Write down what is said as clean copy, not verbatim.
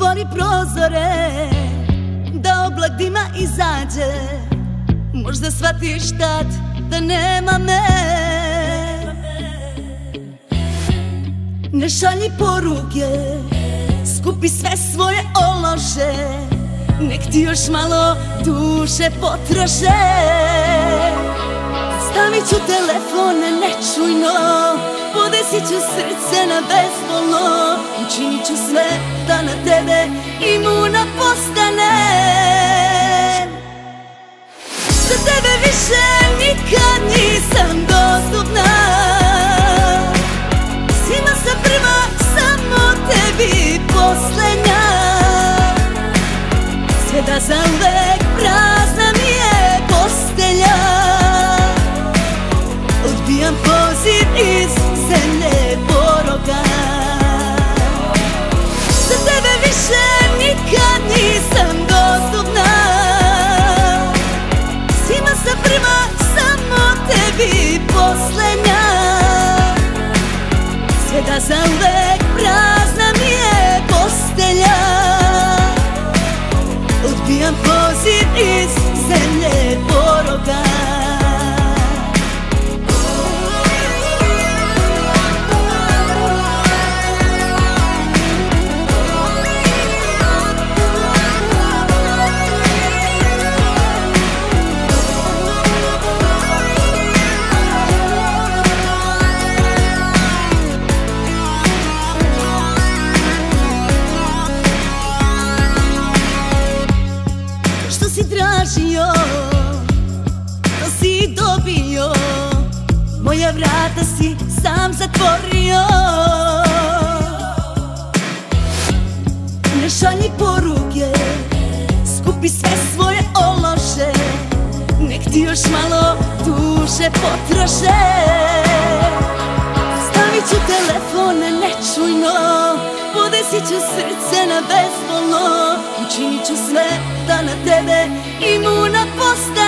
Otvori prozore, da oblak dima izađe. Možda shvatiš tad da nema me. Ne šalji poruke, skupi sve svoje ološe. Nek ti još malo duše potroše. Stavit ću telefon nečujno, podesit ću srce na bezbolno. Učinit ću sve da na tebe imuna postanem. Za tebe više nikad nisam dostupna. Svima sam prva, samo tebi poslednja. Sve da zauvek prazna mi je postelja. Odbijam poziv iz zemlje poroka. Za tebe više nikad nisam dostupna. Svima sam prva, samo tebi poslednja. Sve da zauvek prazna mi je postelja. Odbijam poziv iz zemlje poroka. Tražio, to si dobio, moja vrata si sam zatvorio. Ne šalji poruke, skupi sve svoje ološe. Nek ti još malo duše potroše. Stavit ću telefon nečujno, podesit ću srce na bezbolno. Učinit ću sve da na tebe imuna postanem.